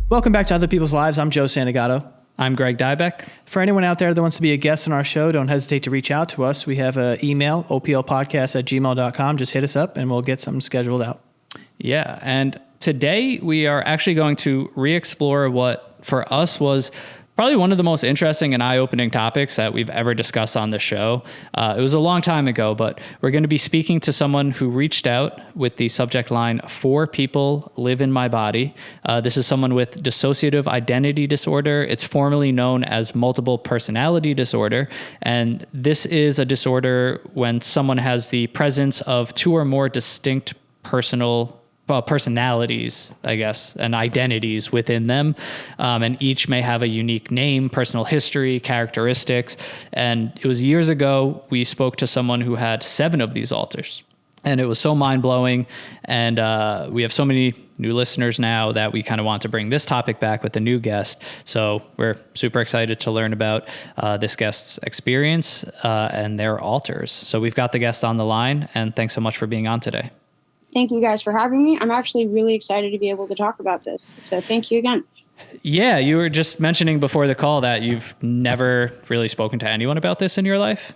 Welcome back to Other People's Lives. I'm Joe Santagato. I'm Greg Dybec. For anyone out there that wants to be a guest on our show, don't hesitate to reach out to us. We have an email, oplpodcast@gmail.com. Just hit us up and we'll get something scheduled out. Yeah, and today we are actually going to re-explore what for us was probably one of the most interesting and eye-opening topics that we've ever discussed on the show. It was a long time ago, but we're going to be speaking to someone who reached out with the subject line, 4 people live in my body. This is someone with dissociative identity disorder. It's formerly known as multiple personality disorder. And this is a disorder when someone has the presence of 2 or more distinct personalities, I guess, and identities within them. And each may have a unique name, personal history, characteristics. And it was years ago, we spoke to someone who had 7 of these alters. And it was so mind-blowing. And we have so many new listeners now that we kind of want to bring this topic back with a new guest. So we're super excited to learn about this guest's experience and their alters. So we've got the guest on the line, and thanks so much for being on today. Thank you guys for having me. I'm actually really excited to be able to talk about this. So thank you again. Yeah, you were just mentioning before the call that you've never really spoken to anyone about this in your life.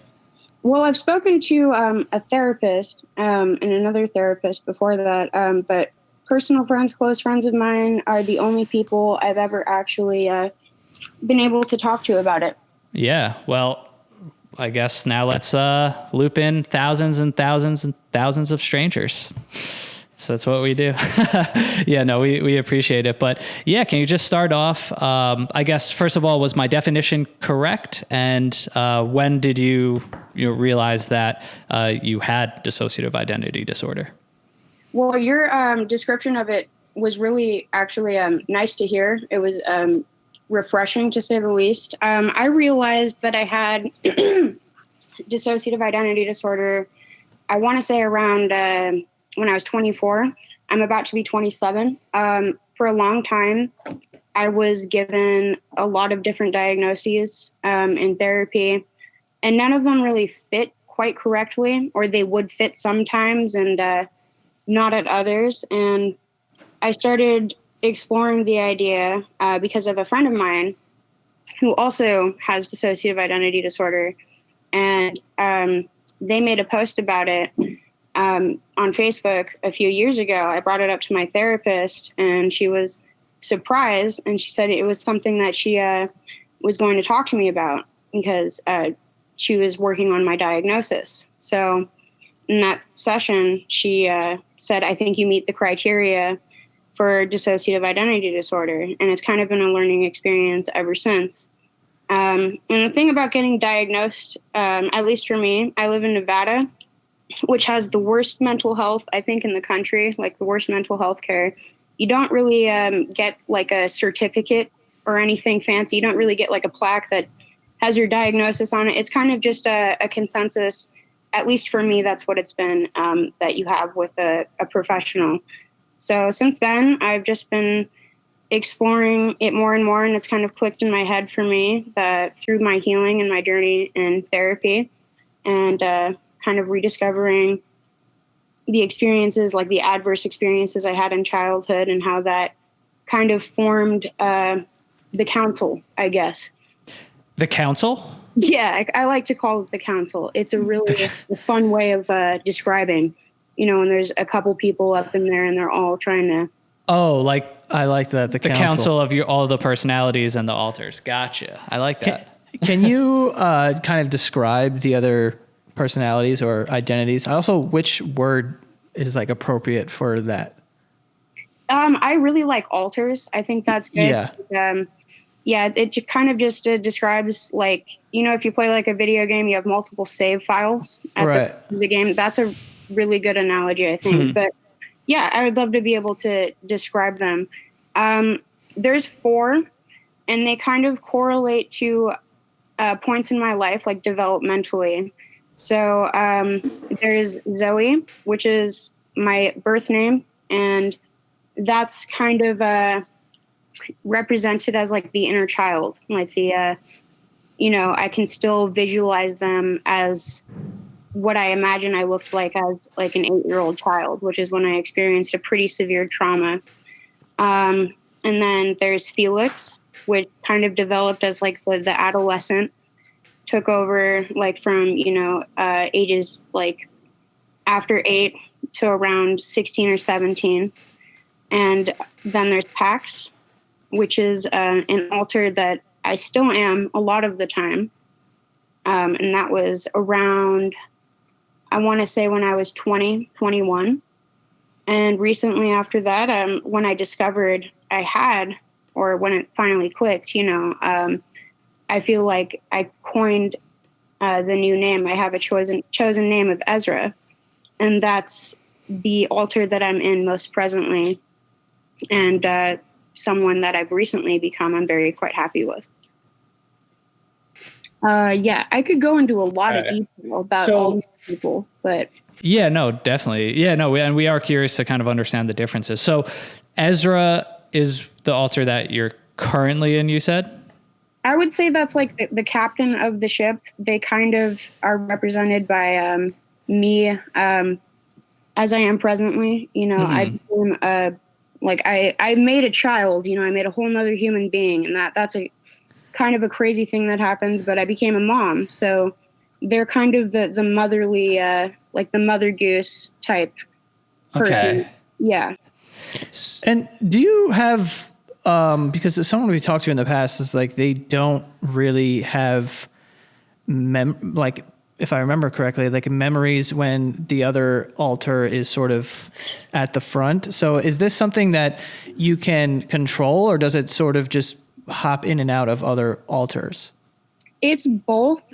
Well, I've spoken to a therapist and another therapist before that, but personal friends, close friends of mine are the only people I've ever actually been able to talk to about it. Yeah, well, I guess now let's loop in thousands and thousands and thousands of strangers. So that's what we do. Yeah, no, we appreciate it. But yeah, can you just start off? I guess, first of all, was my definition correct? And when did you realize that you had dissociative identity disorder? Well, your description of it was really actually nice to hear. It was refreshing, to say the least. I realized that I had dissociative identity disorder, I want to say around when I was 24. I'm about to be 27. For a long time, I was given a lot of different diagnoses in therapy, and none of them really fit quite correctly, or they would fit sometimes and not at others. And I started exploring the idea because of a friend of mine who also has dissociative identity disorder. And they made a post about it on Facebook a few years ago. I brought it up to my therapist and she was surprised. And she said it was something that she was going to talk to me about because she was working on my diagnosis. So in that session, she said, I think you meet the criteria for dissociative identity disorder. And it's kind of been a learning experience ever since. And the thing about getting diagnosed, at least for me, I live in Nevada, which has the worst mental health, I think, in the country, like the worst mental health care. You don't really get like a certificate or anything fancy. You don't really get like a plaque that has your diagnosis on it. It's kind of just a consensus. At least for me, that's what it's been, that you have with a professional. So since then, I've just been exploring it more and more, and it's kind of clicked in my head for me through my healing and my journey in therapy, and kind of rediscovering the experiences, like the adverse experiences I had in childhood, and how that kind of formed the council, I guess. The council? Yeah, I like to call it the council. It's a really fun way of describing, when there's a couple people up in there and they're all trying to. Oh, like I like that. The council of all the personalities and the alters. Gotcha. I like that. Can you kind of describe the other personalities or identities? Also, which word is like appropriate for that? I really like alters. I think that's good. Yeah. It kind of just describes, like, if you play like a video game, you have multiple save files at the game. That's a really good analogy, I think. Mm-hmm. But yeah, I would love to be able to describe them. There's 4, and they kind of correlate to points in my life, like developmentally. So there's Zoe, which is my birth name, and that's kind of represented as like the inner child, like the, I can still visualize them as what I imagine I looked like as like an 8-year-old child, which is when I experienced a pretty severe trauma. And then there's Felix, which kind of developed as like the adolescent, took over like from, ages like after 8 to around 16 or 17. And then there's Pax, which is an alter that I still am a lot of the time. And that was around, I want to say when I was 20, 21. And recently after that, when I discovered I had, or when it finally clicked, I feel like I coined the new name. I have a chosen name of Ezra. And that's the altar that I'm in most presently. And someone that I've recently become, I'm quite happy with. I could go into a lot of detail about all these people, but yeah, no, definitely. Yeah, no, and we are curious to kind of understand the differences. So Ezra is the altar that you're currently in, you said? I would say that's like the captain of the ship. They kind of are represented by me as I am presently. I became I made a child. I made a whole nother human being, and that's a kind of a crazy thing that happens. But I became a mom, so they're kind of the motherly, like the mother goose type person. Okay. Yeah. And do you have, because someone we talked to in the past is like, they don't really have like, if I remember correctly, like memories when the other altar is sort of at the front. So is this something that you can control, or does it sort of just hop in and out of other altars? It's both.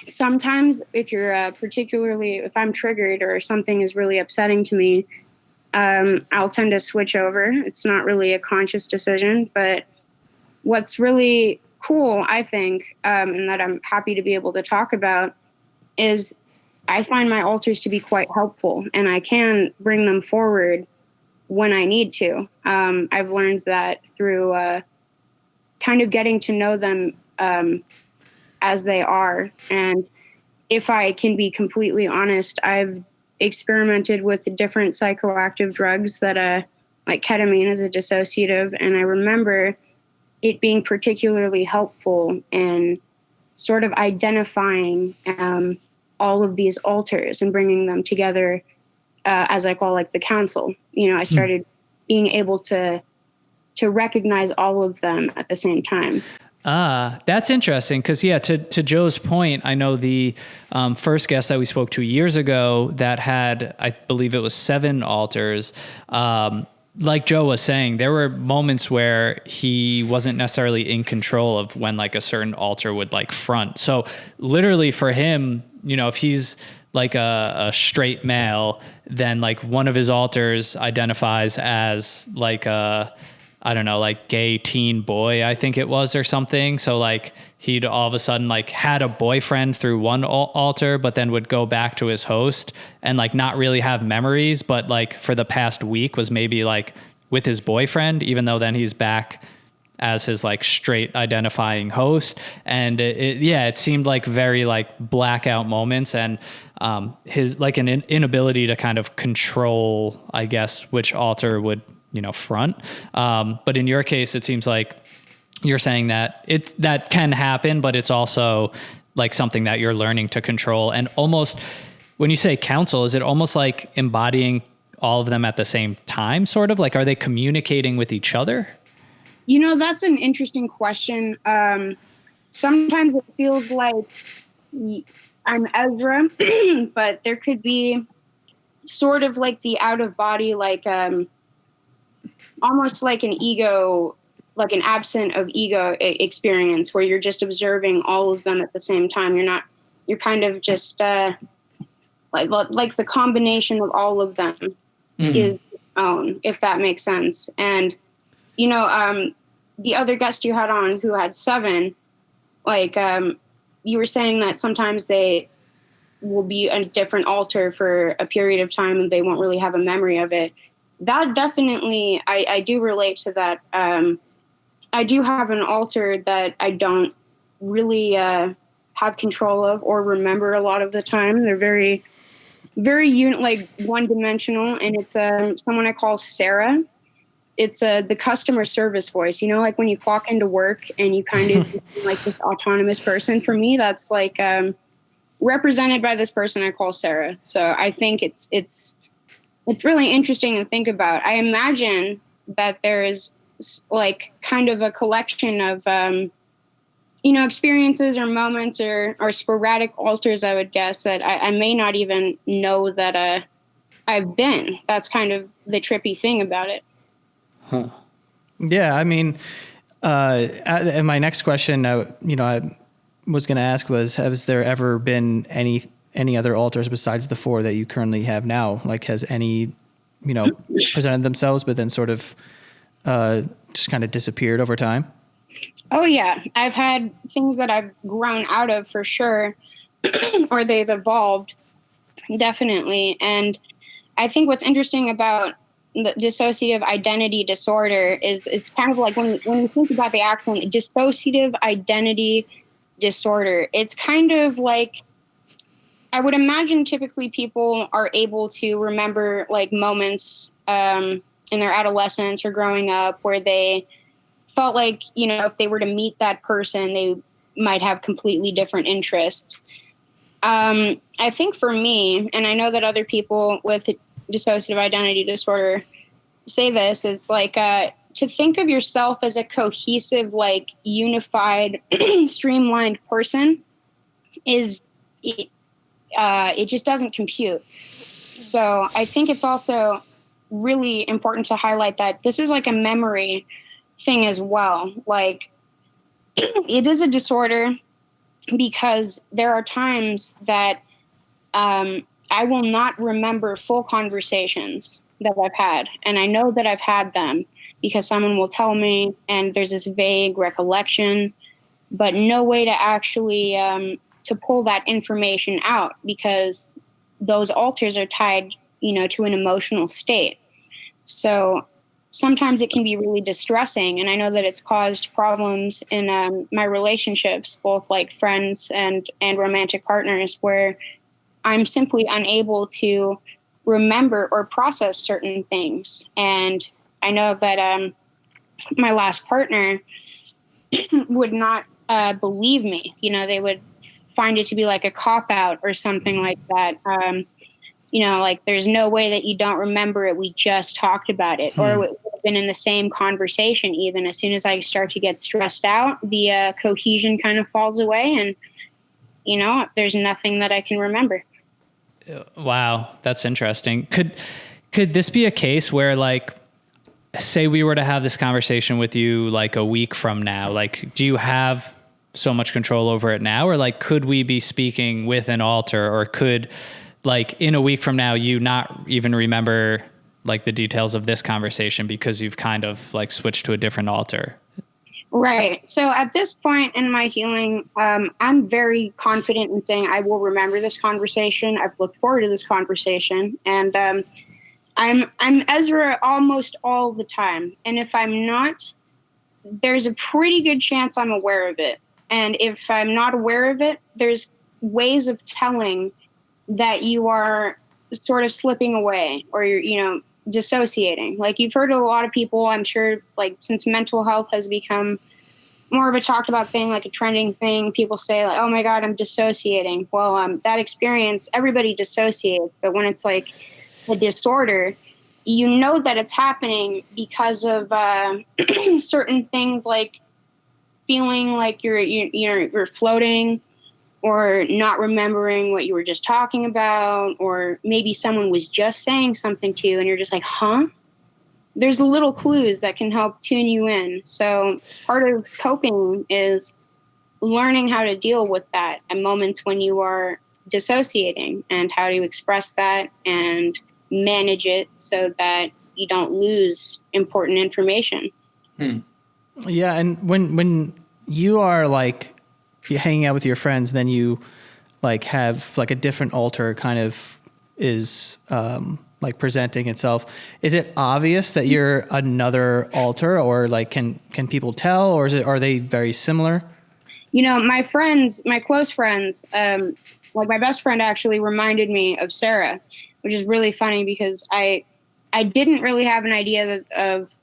Sometimes if you're particularly, if I'm triggered or something is really upsetting to me, I'll tend to switch over. It's not really a conscious decision, but what's really cool, I think, and that I'm happy to be able to talk about, is I find my altars to be quite helpful, and I can bring them forward when I need to. I've learned that through kind of getting to know them as they are. And if I can be completely honest, I've experimented with different psychoactive drugs that like ketamine is a dissociative, and I remember it being particularly helpful in sort of identifying all of these altars and bringing them together, as I call like the council. I started being able to recognize all of them at the same time. That's interesting because, to Joe's point, I know the first guest that we spoke to years ago that had, I believe it was 7 altars. Like Joe was saying, there were moments where he wasn't necessarily in control of when like a certain altar would like front. So literally for him, if he's like a straight male, then like one of his altars identifies as like I don't know, like gay teen boy, I think it was, or something. So like he'd all of a sudden like had a boyfriend through one altar, but then would go back to his host and like not really have memories, but like for the past week was maybe like with his boyfriend, even though then he's back as his like straight identifying host. And it seemed like very like blackout moments, and his like an inability to kind of control, I guess, which altar would front. But in your case, it seems like you're saying that that can happen, but it's also like something that you're learning to control. And almost when you say counsel, is it almost like embodying all of them at the same time? Sort of like, are they communicating with each other? That's an interesting question. Sometimes it feels like I'm Ezra, but there could be sort of like the out of body, like, almost like an ego, like an absent of ego experience where you're just observing all of them at the same time. You're kind of just like the combination of all of them is own, if that makes sense. And, the other guest you had on who had 7, like you were saying that sometimes they will be a different altar for a period of time and they won't really have a memory of it. That definitely, I do relate to that. I do have an altar that I don't really have control of or remember a lot of the time. They're very, very like one-dimensional, and it's someone I call Sarah. the customer service voice, like when you clock into work and you kind of like this autonomous person. For me, that's like represented by this person I call Sarah. So I think it's really interesting to think about. I imagine that there is like kind of a collection of experiences or moments or sporadic alters, I would guess, that I may not even know that I've been. That's kind of the trippy thing about it. Huh. Yeah, I mean, and my next question, I was going to ask was, has there ever been any other alters besides the 4 that you currently have now? Like, has any, presented themselves, but then sort of just kind of disappeared over time? Oh, yeah. I've had things that I've grown out of for sure, or they've evolved, definitely. And I think what's interesting about the dissociative identity disorder is it's kind of like when you think about the acronym dissociative identity disorder, it's kind of like, I would imagine typically people are able to remember like moments in their adolescence or growing up where they felt like, if they were to meet that person, they might have completely different interests. I think for me, and I know that other people with dissociative identity disorder say this, is like to think of yourself as a cohesive, like unified, streamlined person it just doesn't compute. So I think it's also really important to highlight that this is like a memory thing as well. Like it is a disorder because there are times that I will not remember full conversations that I've had. And I know that I've had them because someone will tell me and there's this vague recollection, but no way to actually to pull that information out because those alters are tied, to an emotional state. So sometimes it can be really distressing. And I know that it's caused problems in my relationships, both like friends and romantic partners, where I'm simply unable to remember or process certain things. And I know that my last partner would not believe me. They would find it to be like a cop-out or something like that. Like there's no way that you don't remember it. We just talked about it. Or it would have been in the same conversation even. As soon as I start to get stressed out, the cohesion kind of falls away and, there's nothing that I can remember. Wow, that's interesting. Could this be a case where, like, say we were to have this conversation with you like a week from now, like, do you have so much control over it now? Or like, could we be speaking with an alter, or could, like, in a week from now, you not even remember like the details of this conversation because you've kind of like switched to a different alter? Right. So at this point in my healing, I'm very confident in saying I will remember this conversation. I've looked forward to this conversation, and I'm Ezra almost all the time. And if I'm not, there's a pretty good chance I'm aware of it. And if I'm not aware of it, there's ways of telling that you are sort of slipping away or you're, dissociating. Like you've heard a lot of people, I'm sure, like since mental health has become more of a talked about thing, like a trending thing, people say like, oh my God, I'm dissociating. Well, that experience, everybody dissociates, but when it's like a disorder, you know that it's happening because of certain things like feeling like you're floating, or not remembering what you were just talking about, or maybe someone was just saying something to you and you're just like, huh? There's little clues that can help tune you in. So part of coping is learning how to deal with that at moments when you are dissociating, and how to express that and manage it so that you don't lose important information. Yeah, and when you are like you're hanging out with your friends, then you like have like a different alter kind of is like presenting itself. Is it obvious that you're another alter, or like can people tell, or are they very similar? My friends, my close friends, like my best friend actually reminded me of Sarah, which is really funny because I didn't really have an idea of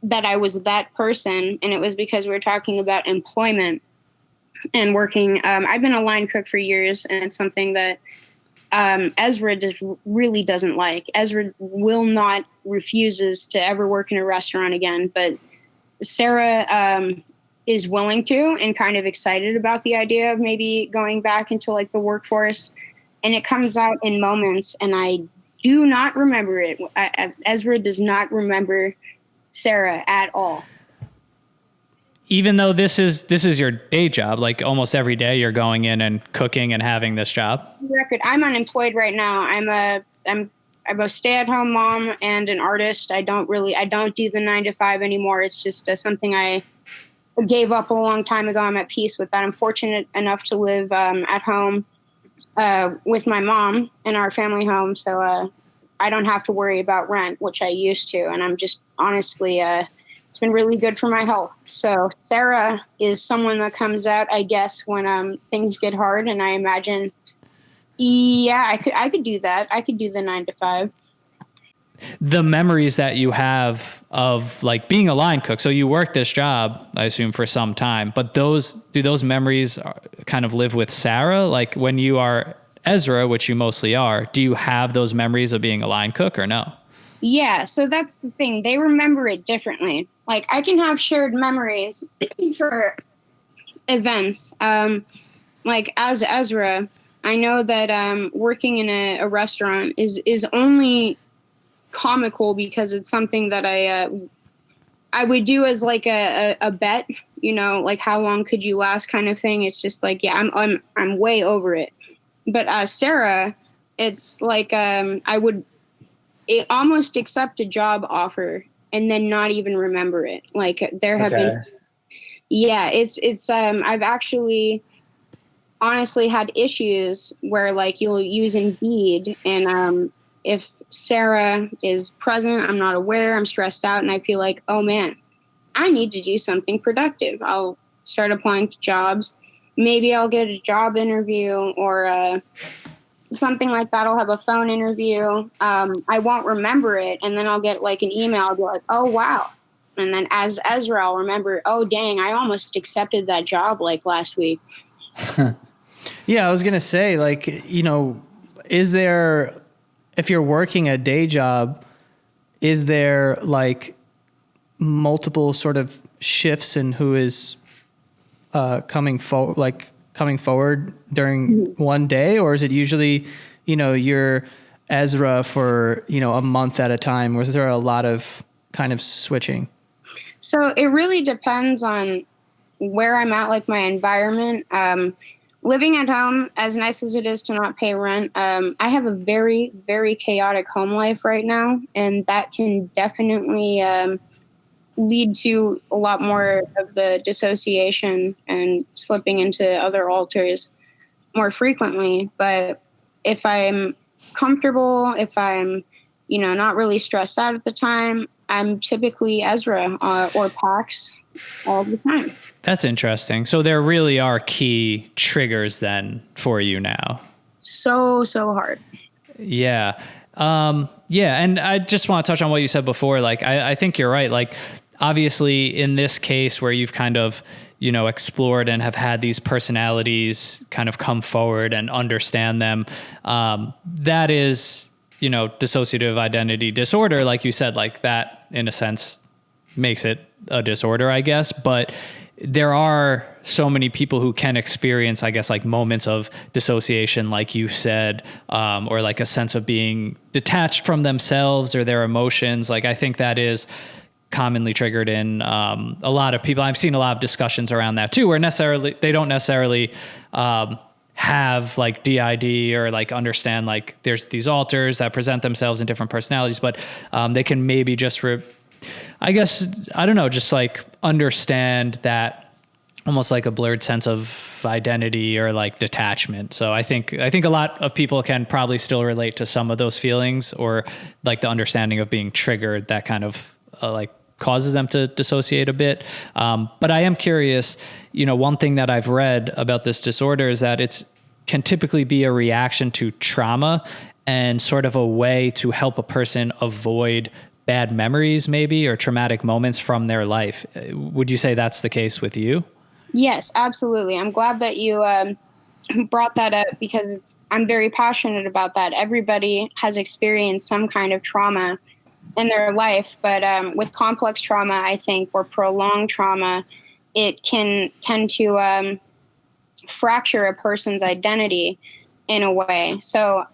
that I was that person, and it was because we were talking about employment and working. I've been a line cook for years, and it's something that Ezra really doesn't like. Ezra refuses to ever work in a restaurant again, but Sarah is willing to and kind of excited about the idea of maybe going back into like the workforce. And it comes out in moments, and I do not remember it. Ezra does not remember Sarah at all. Even though this is your day job, like almost every day you're going in and cooking and having this job. Record. I'm unemployed right now. I'm a stay-at-home mom and an artist. I don't do the 9 to 5 anymore. It's just something I gave up a long time ago. I'm at peace with that. I'm fortunate enough to live at home with my mom in our family home, so I don't have to worry about rent, which I used to. And I'm just honestly, it's been really good for my health. So Sarah is someone that comes out, I guess, when things get hard. And I imagine, yeah, I could do that. I could do the 9 to 5. The memories that you have of like being a line cook. So you worked this job, I assume, for some time, but do those memories kind of live with Sarah? Like when you are Ezra, which you mostly are, do you have those memories of being a line cook or no? Yeah. So that's the thing. They remember it differently. Like I can have shared memories for events. Like as Ezra, I know that working in a restaurant is only comical because it's something that I would do as like a bet, you know, like how long could you last kind of thing. It's just like, yeah, I'm way over it. But Sarah, it's like I would almost accept a job offer and then not even remember it. Like there have been, yeah, it's I've actually honestly had issues where like you'll use Indeed and if Sarah is present, I'm not aware, I'm stressed out, and I feel like, oh man, I need to do something productive. I'll start applying to jobs. Maybe I'll get a job interview or something like that. I'll have a phone interview. I won't remember it, and then I'll get like an email. I'll be like, oh wow. And then as Ezra, I'll remember, oh dang, I almost accepted that job like last week. Yeah, I was going to say, like, you know, is there, if you're working a day job, is there like multiple sort of shifts in who is coming forward during one day? Or is it usually, you know, you're Ezra for, you know, a month at a time? Or is there a lot of kind of switching? So it really depends on where I'm at, like my environment. Living at home, as nice as it is to not pay rent, I have a very, very chaotic home life right now, and that can definitely lead to a lot more of the dissociation and slipping into other alters more frequently. But if I'm comfortable, if I'm, you know, not really stressed out at the time, I'm typically Ezra or Pax all the time. That's interesting. So there really are key triggers then for you now. So hard. Yeah. Yeah. And I just want to touch on what you said before. Like, I think you're right. Like, obviously in this case where you've kind of, you know, explored and have had these personalities kind of come forward and understand them, that is, you know, dissociative identity disorder. Like you said, like that in a sense makes it a disorder, I guess. But there are so many people who can experience, I guess, like moments of dissociation, like you said, or like a sense of being detached from themselves or their emotions. Like, I think that is commonly triggered in a lot of people. I've seen a lot of discussions around that too, where they don't necessarily have like DID or like understand like there's these alters that present themselves in different personalities, but they can maybe just I guess, I don't know, just like understand that almost like a blurred sense of identity or like detachment. So I think a lot of people can probably still relate to some of those feelings or like the understanding of being triggered that kind of like causes them to dissociate a bit. But I am curious, you know, one thing that I've read about this disorder is that can typically be a reaction to trauma and sort of a way to help a person avoid bad memories maybe, or traumatic moments from their life. Would you say that's the case with you? Yes, absolutely. I'm glad that you brought that up, because I'm very passionate about that. Everybody has experienced some kind of trauma in their life, but with complex trauma, I think, or prolonged trauma, it can tend to fracture a person's identity in a way. So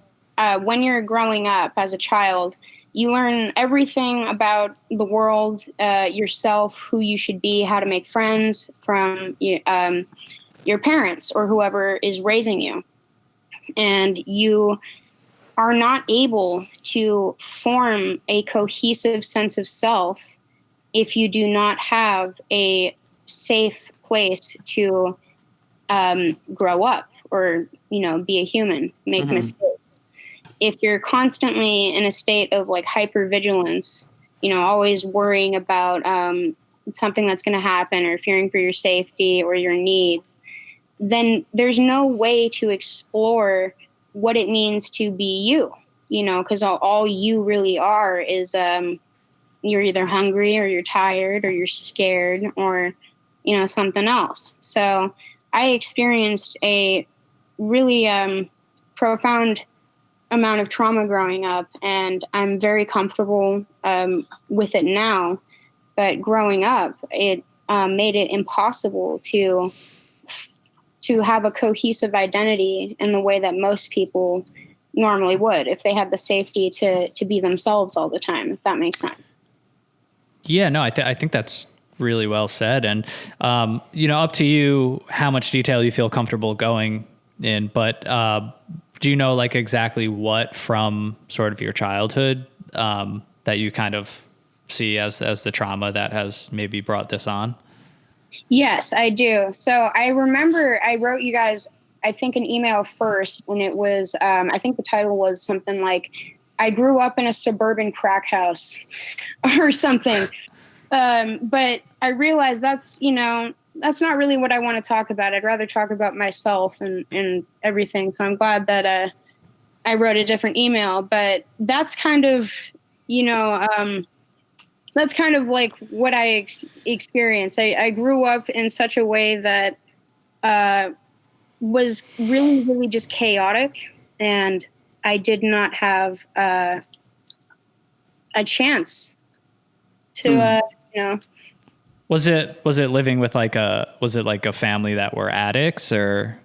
when you're growing up as a child, you learn everything about the world, yourself, who you should be, how to make friends from your parents or whoever is raising you. And you are not able to form a cohesive sense of self if you do not have a safe place to grow up or, be a human, make mistakes. If you're constantly in a state of like hypervigilance, always worrying about something that's going to happen or fearing for your safety or your needs, then there's no way to explore what it means to be you, because all you really are is you're either hungry or you're tired or you're scared or, something else. So I experienced a really profound amount of trauma growing up, and I'm very comfortable with it now. But growing up, it made it impossible to have a cohesive identity in the way that most people normally would if they had the safety to be themselves all the time, if that makes sense. Yeah, no, I think that's really well said. And, up to you how much detail you feel comfortable going in, but do you know like exactly what from sort of your childhood that you kind of see as the trauma that has maybe brought this on? Yes, I do. So I remember I wrote you guys, I think, an email first, and it was, I think the title was something like, I grew up in a suburban crack house or something. But I realized that's not really what I want to talk about. I'd rather talk about myself and everything. So I'm glad that I wrote a different email. But that's kind of, that's kind of like what I experienced. I grew up in such a way that was really, really just chaotic. And I did not have a chance to, Was it living with was it like a family that were addicts or?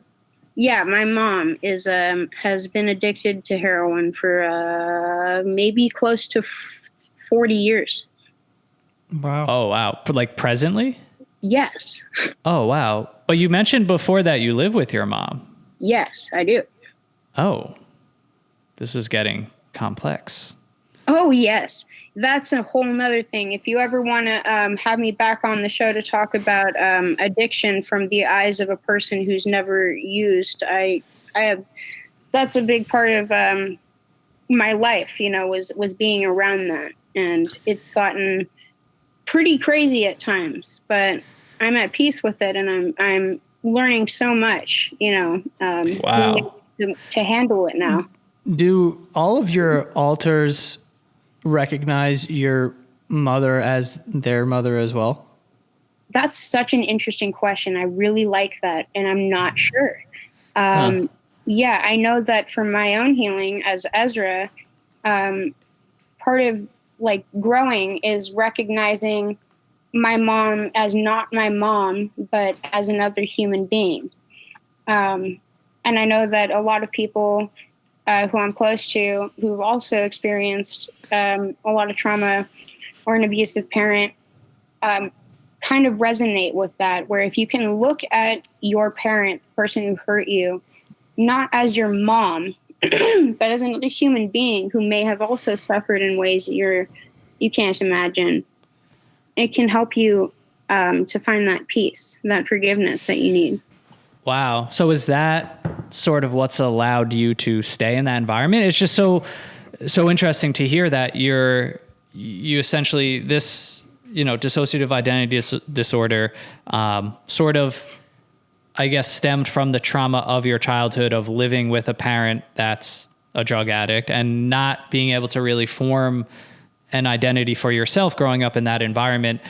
Yeah, my mom is has been addicted to heroin for maybe close to 40 years. Wow. Oh, wow. Like presently? Yes. Oh, wow. But you mentioned before that you live with your mom. Yes, I do. Oh, this is getting complex. Oh, yes. That's a whole nother thing. If you ever want to have me back on the show to talk about addiction from the eyes of a person who's never used, I have. That's a big part of my life. Was being around that, and it's gotten pretty crazy at times. But I'm at peace with it, and I'm learning so much. Wow. To handle it now. Do all of your alters recognize your mother as their mother as well? That's such an interesting question. I really like that, and I'm not sure. Yeah, I know that for my own healing as Ezra, part of like growing is recognizing my mom as not my mom, but as another human being. And I know that a lot of people who I'm close to, who've also experienced a lot of trauma or an abusive parent, kind of resonate with that, where if you can look at your parent, the person who hurt you, not as your mom, but as another human being who may have also suffered in ways that you can't imagine, it can help you to find that peace, that forgiveness that you need. Wow. So is that sort of what's allowed you to stay in that environment? It's just so interesting to hear that you essentially this, dissociative identity disorder, sort of, I guess, stemmed from the trauma of your childhood of living with a parent that's a drug addict and not being able to really form an identity for yourself growing up in that environment,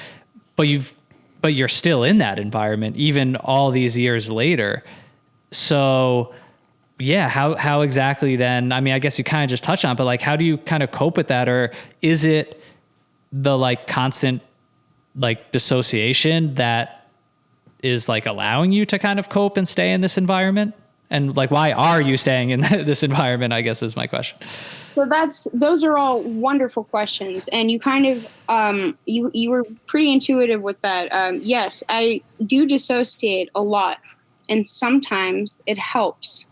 but you're still in that environment even all these years later. So yeah, how exactly then, I mean, I guess you kind of just touched on it, but like, how do you kind of cope with that? Or is it the like constant like dissociation that is like allowing you to kind of cope and stay in this environment? And like, why are you staying in this environment, I guess is my question. So those are all wonderful questions. And you kind of, you were pretty intuitive with that. Yes, I do dissociate a lot, and sometimes it helps.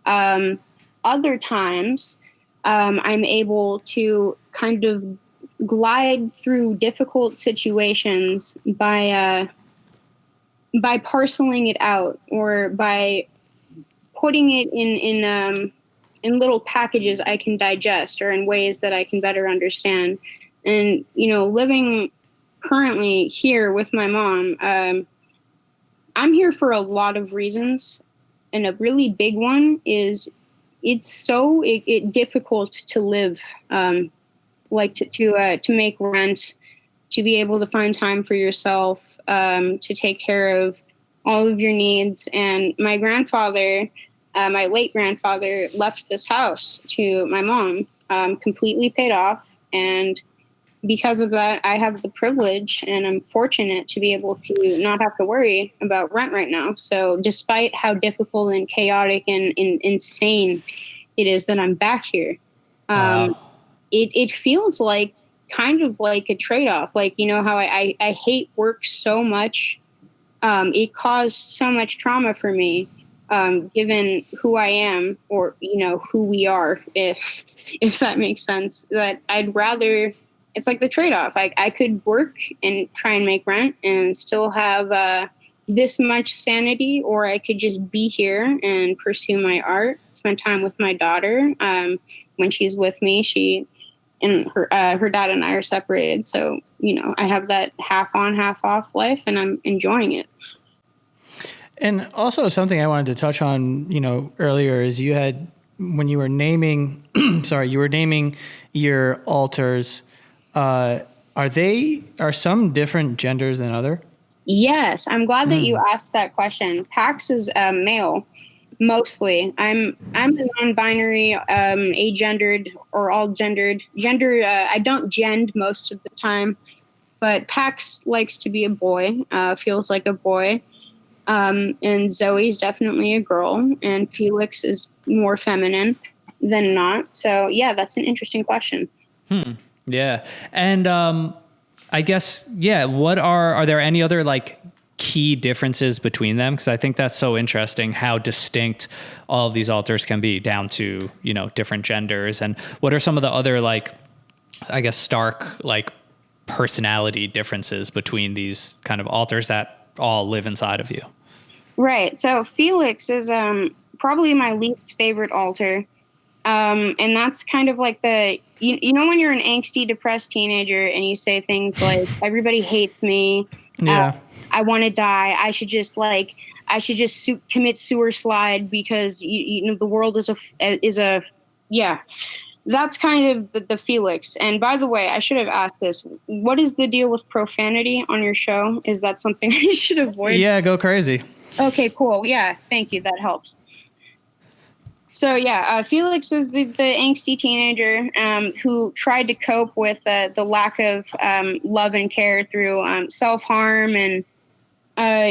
Other times, I'm able to kind of glide through difficult situations by parceling it out, or by putting it in little packages I can digest, or in ways that I can better understand. And, you know, living currently here with my mom, I'm here for a lot of reasons. And a really big one is it's so difficult to live, like to make rent, to be able to find time for yourself, to take care of all of your needs. And my grandfather, my late grandfather, left this house to my mom, completely paid off. And because of that, I have the privilege, and I'm fortunate to be able to not have to worry about rent right now. So despite how difficult and chaotic and insane it is that I'm back here, Wow. it feels like kind of like a trade-off. Like, you know how I hate work so much. It caused so much trauma for me, given who I am, or, you know, who we are, if that makes sense, that I'd rather, it's like the trade-off. I could work and try and make rent and still have this much sanity, or I could just be here and pursue my art, spend time with my daughter. When she's with me, she and her dad and I are separated. So, you know, I have that half on, half off life, and I'm enjoying it. And also something I wanted to touch on, you know, earlier is you had, when you were naming, you were naming your alters, are some different genders than other? Yes, I'm glad that you asked that question. Pax is male, mostly. I'm a non-binary, agendered, or all gendered. I don't gend most of the time, but Pax likes to be a boy. Feels like a boy. And Zoe's definitely a girl, and Felix is more feminine than not. So yeah, that's an interesting question. Yeah. And I guess, yeah, what are there any other like key differences between them? Because I think that's so interesting how distinct all of these alters can be down to, you know, different genders. And what are some of the other, like, I guess, stark like personality differences between these kind of alters that all live inside of you? Right. So Felix is probably my least favorite alter. And that's kind of like you know, when you're an angsty, depressed teenager and you say things like, everybody hates me. Yeah. I want to die. I should just commit sewer slide because you know, the world is yeah, that's kind of the Felix. And by the way, I should have asked this. What is the deal with profanity on your show? Is that something I should avoid? Yeah, go crazy. Okay, cool. Yeah, thank you. That helps. So yeah, Felix is the angsty teenager who tried to cope with the lack of love and care through self-harm and,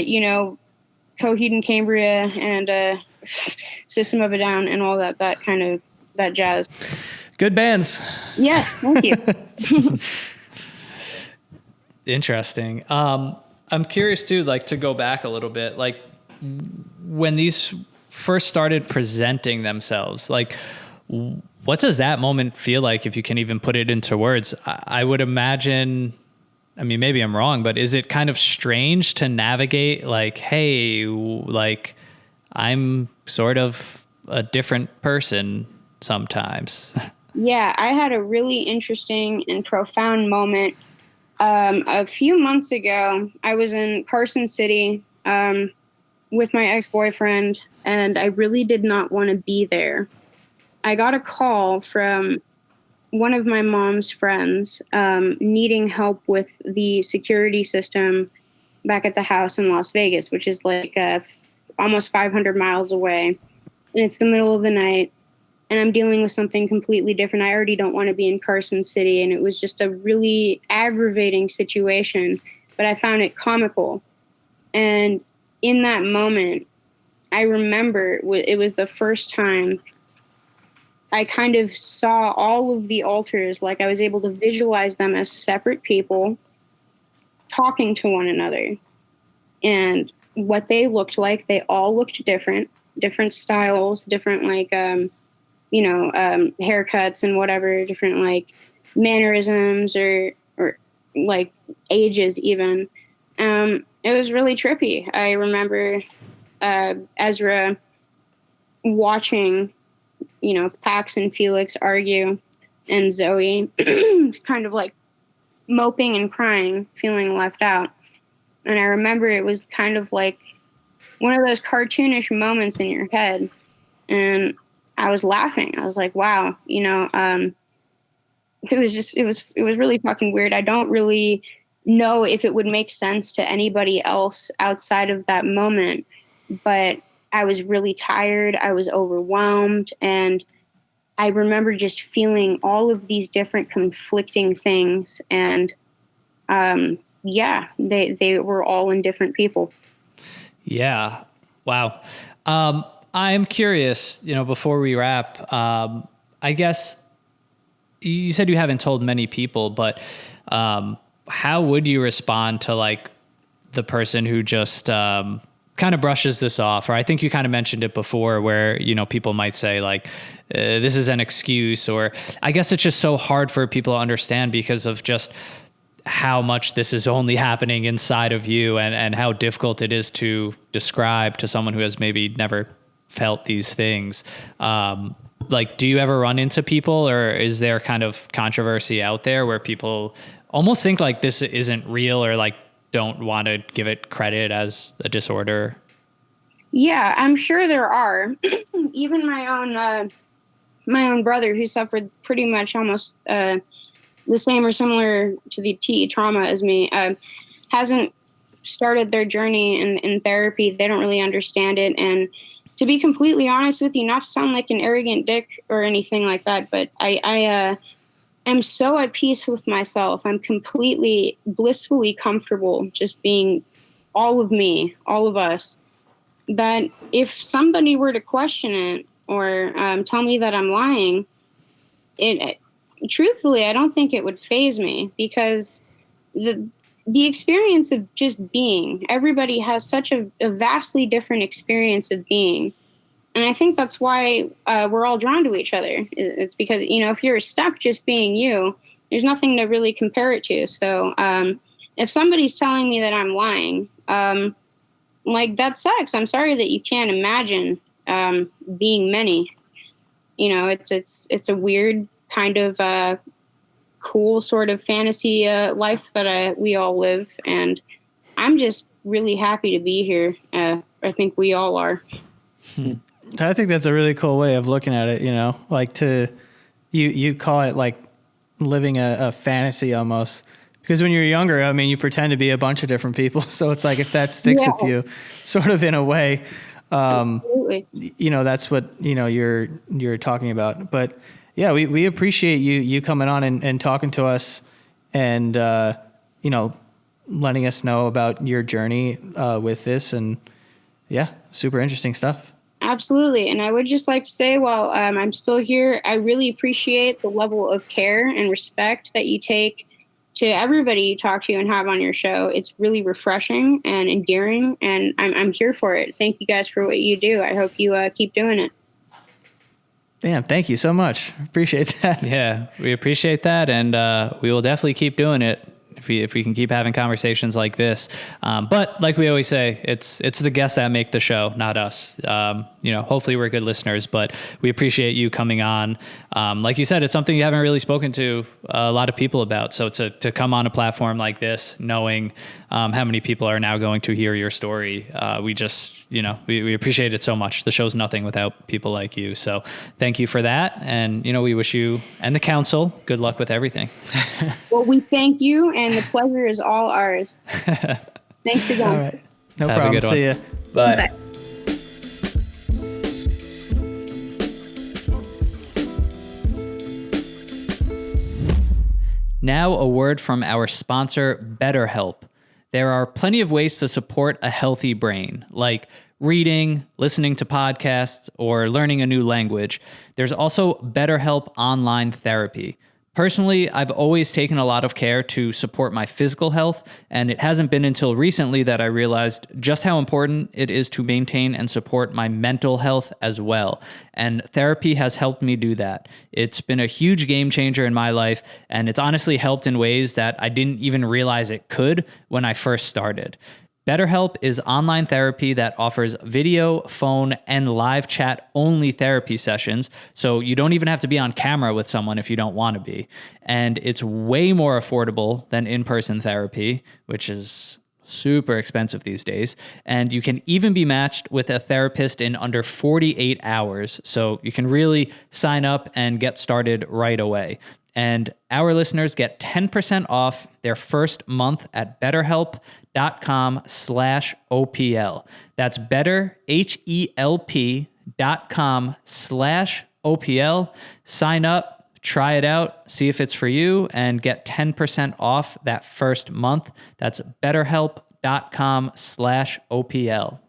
you know, Coheed and Cambria and System of a Down and all that kind of that jazz. Good bands. Yes, thank you. Interesting. I'm curious too, like, to go back a little bit, like when these first started presenting themselves, like what does that moment feel like, if you can even put it into words? I would imagine, I mean, maybe I'm wrong, but is it kind of strange to navigate, like, hey, like I'm sort of a different person sometimes? Yeah, I had a really interesting and profound moment. A few months ago, I was in Carson City with my ex-boyfriend, and I really did not want to be there. I got a call from one of my mom's friends needing help with the security system back at the house in Las Vegas, which is like almost 500 miles away. And it's the middle of the night, and I'm dealing with something completely different. I already don't want to be in Carson City, and it was just a really aggravating situation, but I found it comical. And in that moment, I remember it was the first time I kind of saw all of the altars, like I was able to visualize them as separate people talking to one another. And what they looked like, they all looked different styles, different haircuts and whatever, different like mannerisms or like ages even. It was really trippy. I remember Ezra watching, Pax and Felix argue, and Zoe kind of like moping and crying, feeling left out. And I remember it was kind of like one of those cartoonish moments in your head. And I was laughing. I was like, wow, it was really fucking weird. I don't really know if it would make sense to anybody else outside of that moment, but I was really tired. I was overwhelmed. And I remember just feeling all of these different conflicting things. And they were all in different people. Yeah. Wow. I'm curious, before we wrap, I guess you said you haven't told many people, but how would you respond to like the person who just kind of brushes this off? Or I think you kind of mentioned it before where, people might say like, this is an excuse, or I guess it's just so hard for people to understand because of just how much this is only happening inside of you and how difficult it is to describe to someone who has maybe never felt these things. Like, do you ever run into people, or is there kind of controversy out there where people almost think like this isn't real, or like don't want to give it credit as a disorder? Yeah, I'm sure there are. Even my own brother, who suffered pretty much almost the same or similar to the TE trauma as me, hasn't started their journey in therapy. They don't really understand it. And to be completely honest with you, not to sound like an arrogant dick or anything like that, but I am so at peace with myself. I'm completely blissfully comfortable just being all of me, all of us, that if somebody were to question it or tell me that I'm lying, truthfully, I don't think it would faze me, because the experience of just being, everybody has such a vastly different experience of being. And I think that's why we're all drawn to each other. It's because, if you're stuck just being you, there's nothing to really compare it to. So if somebody's telling me that I'm lying, that sucks. I'm sorry that you can't imagine being many. It's a weird kind of cool sort of fantasy life that we all live, and I'm just really happy to be here. I think we all are. I think that's a really cool way of looking at it. Like you call it like living a fantasy almost, because when you're younger, you pretend to be a bunch of different people. So it's like, if that sticks with you sort of in a way, absolutely. That's what, you're talking about. But yeah, we appreciate you coming on and talking to us and, letting us know about your journey with this. And yeah, super interesting stuff. Absolutely. And I would just like to say, while I'm still here, I really appreciate the level of care and respect that you take to everybody you talk to and have on your show. It's really refreshing and endearing, and I'm here for it. Thank you guys for what you do. I hope you keep doing it. Damn, thank you so much. Appreciate that. Yeah, we appreciate that, and we will definitely keep doing it if we can keep having conversations like this. But like we always say, it's the guests that make the show, not us. hopefully we're good listeners, but we appreciate you coming on. Like you said, it's something you haven't really spoken to a lot of people about. So to come on a platform like this, knowing how many people are now going to hear your story, we just, we appreciate it so much. The show's nothing without people like you. So thank you for that. And, we wish you and the council good luck with everything. Well, we thank you, and the pleasure is all ours. Thanks again. All right. No Have a problem. good See one. ya. Bye. Bye. Now, a word from our sponsor, BetterHelp. There are plenty of ways to support a healthy brain, like reading, listening to podcasts, or learning a new language. There's also BetterHelp online therapy. Personally, I've always taken a lot of care to support my physical health, and it hasn't been until recently that I realized just how important it is to maintain and support my mental health as well. And therapy has helped me do that. It's been a huge game changer in my life, and it's honestly helped in ways that I didn't even realize it could when I first started. BetterHelp is online therapy that offers video, phone, and live chat only therapy sessions, so you don't even have to be on camera with someone if you don't want to be. And it's way more affordable than in-person therapy, which is super expensive these days. And you can even be matched with a therapist in under 48 hours, so you can really sign up and get started right away. And our listeners get 10% off their first month at betterhelp.com/OPL. That's betterhelp.com/OPL. Sign up, try it out, see if it's for you, and get 10% off that first month. That's betterhelp.com/OPL.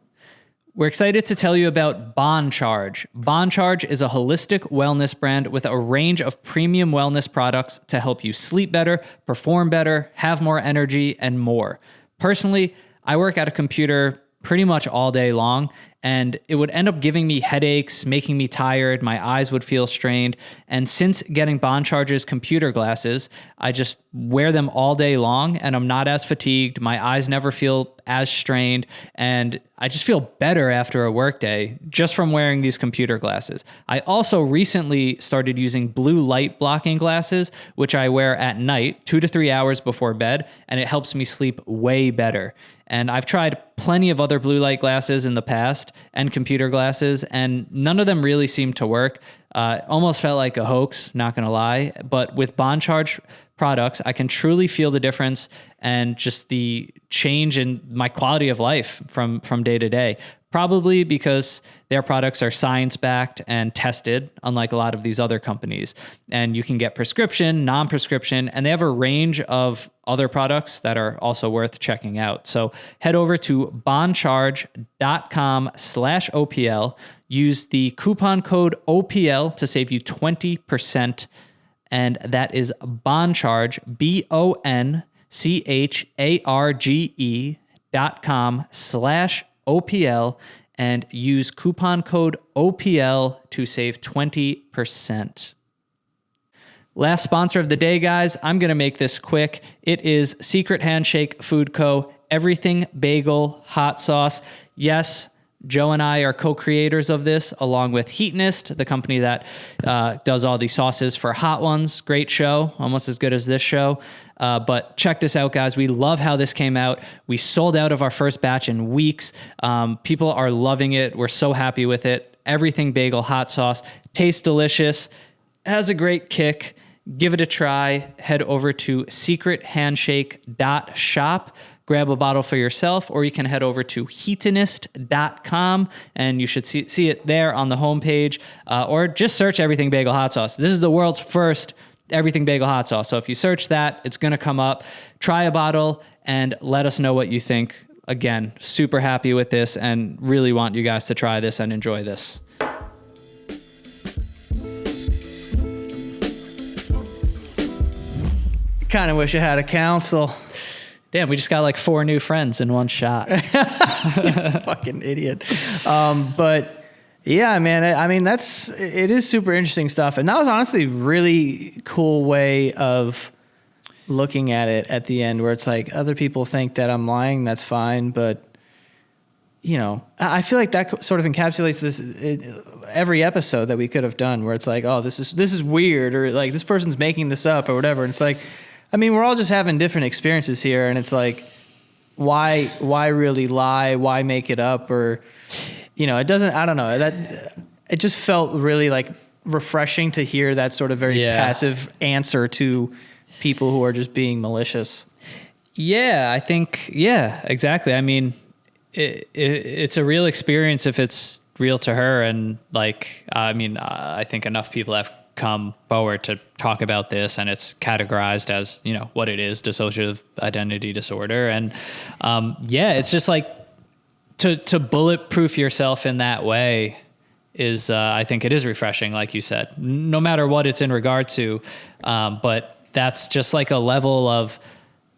We're excited to tell you about Bon Charge. Bon Charge is a holistic wellness brand with a range of premium wellness products to help you sleep better, perform better, have more energy, and more. Personally, I work at a computer pretty much all day long, and it would end up giving me headaches, making me tired, my eyes would feel strained. And since getting Bon Charge's computer glasses, I just wear them all day long and I'm not as fatigued, my eyes never feel as strained, and I just feel better after a workday just from wearing these computer glasses. I also recently started using blue light blocking glasses, which I wear at night, 2 to 3 hours before bed, and it helps me sleep way better. And I've tried plenty of other blue light glasses in the past and computer glasses, and none of them really seemed to work. Almost felt like a hoax, not gonna lie. But with Bon Charge products, I can truly feel the difference and just the change in my quality of life from day to day. Probably because their products are science-backed and tested, unlike a lot of these other companies. And you can get prescription, non-prescription, and they have a range of other products that are also worth checking out. So head over to boncharge.com/OPL. Use the coupon code OPL to save you 20%. And that is Boncharge, BONCHARGE.com/OPL, and use coupon code OPL to save 20%. Last sponsor of the day, guys. I'm going to make this quick. It is Secret Handshake Food Co. Everything Bagel Hot Sauce. Yes, Joe and I are co-creators of this, along with Heatonist, the company that does all the sauces for Hot Ones. Great show, almost as good as this show. But check this out, guys. We love how this came out. We sold out of our first batch in weeks. People are loving it. We're so happy with it. Everything Bagel Hot Sauce. Tastes delicious. Has a great kick. Give it a try. Head over to secrethandshake.shop. Grab a bottle for yourself, or you can head over to heatonist.com and you should see it there on the homepage, or just search Everything Bagel Hot Sauce. This is the world's first Everything Bagel Hot Sauce. So if you search that, it's going to come up. Try a bottle and let us know what you think. Again, super happy with this and really want you guys to try this and enjoy this. Kind of wish I had a council. Damn, we just got like 4 new friends in one shot. Fucking idiot. But yeah, man, I mean, it is super interesting stuff. And that was honestly a really cool way of looking at it at the end, where it's like, other people think that I'm lying. That's fine. But you know, I feel like that sort of encapsulates this every episode that we could have done, where it's like, oh, this is weird, or like this person's making this up or whatever. And it's like, I mean, we're all just having different experiences here, and it's like, why really lie? Why make it up? Or, you know, it doesn't. I don't know. That it just felt really like refreshing to hear that sort of very passive answer to people who are just being malicious. Yeah, I think. Yeah, exactly. I mean, it's a real experience if it's real to her. And like, I mean, I think enough people have come forward to talk about this, and it's categorized as, you know, what it is, dissociative identity disorder. And it's just like to bulletproof yourself in that way is, I think it is refreshing, like you said, no matter what it's in regard to. But that's just like a level of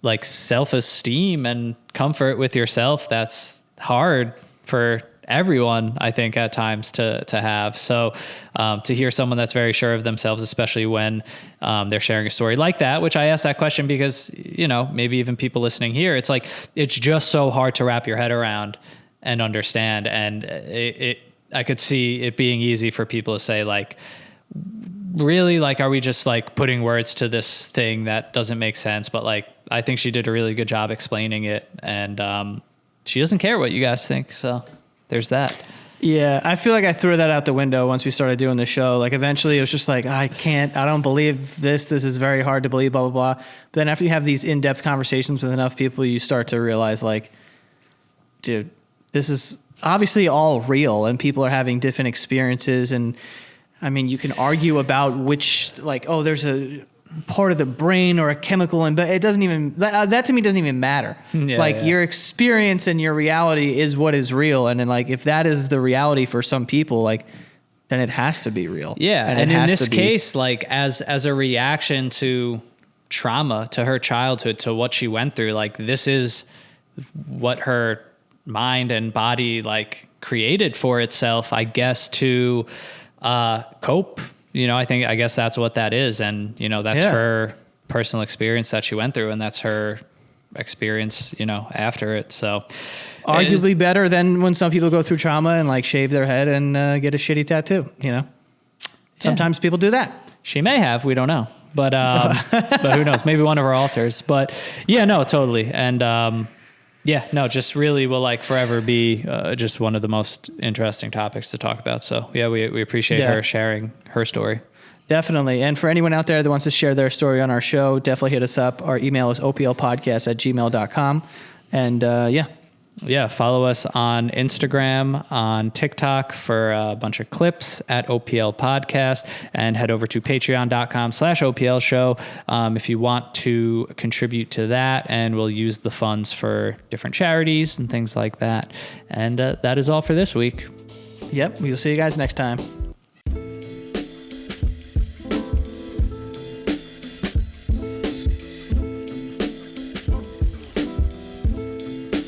like self-esteem and comfort with yourself that's hard for everyone, I think, at times to have. So to hear someone that's very sure of themselves, especially when they're sharing a story like that, which I asked that question because, you know, maybe even people listening here, it's like, it's just so hard to wrap your head around and understand. And I could see it being easy for people to say, like, really, like, are we just like putting words to this thing that doesn't make sense? But like, I think she did a really good job explaining it, and she doesn't care what you guys think. So there's that. Yeah, I feel like I threw that out the window once we started doing the show. Like, eventually it was just like, I don't believe this. This is very hard to believe, blah, blah, blah. But then after you have these in-depth conversations with enough people, you start to realize, like, dude, this is obviously all real, and people are having different experiences. And I mean, you can argue about which, like, oh, there's a part of the brain or a chemical, but it doesn't even, that to me doesn't even matter. Your experience and your reality is what is real. And then, like, if that is the reality for some people, like, then it has to be real. Yeah. And in this case, like, as a reaction to trauma, to her childhood, to what she went through, like, this is what her mind and body, like, created for itself, I guess, to cope. You know, I guess that's what that is. And, you know, that's her personal experience that she went through, and that's her experience, you know, after it. So arguably better than when some people go through trauma and like shave their head and get a shitty tattoo, you know. Sometimes people do that. She may have, we don't know. But but who knows? Maybe one of her alters. But yeah, no, totally. And just really will like forever be just one of the most interesting topics to talk about. So yeah, we appreciate her sharing her story. Definitely. And for anyone out there that wants to share their story on our show, definitely hit us up. Our email is oplpodcast@gmail.com. And follow us on Instagram, on TikTok for a bunch of clips at OPL Podcast, and head over to patreon.com/OPL show if you want to contribute to that, and we'll use the funds for different charities and things like that. And that is all for this week. Yep. We'll see you guys next time.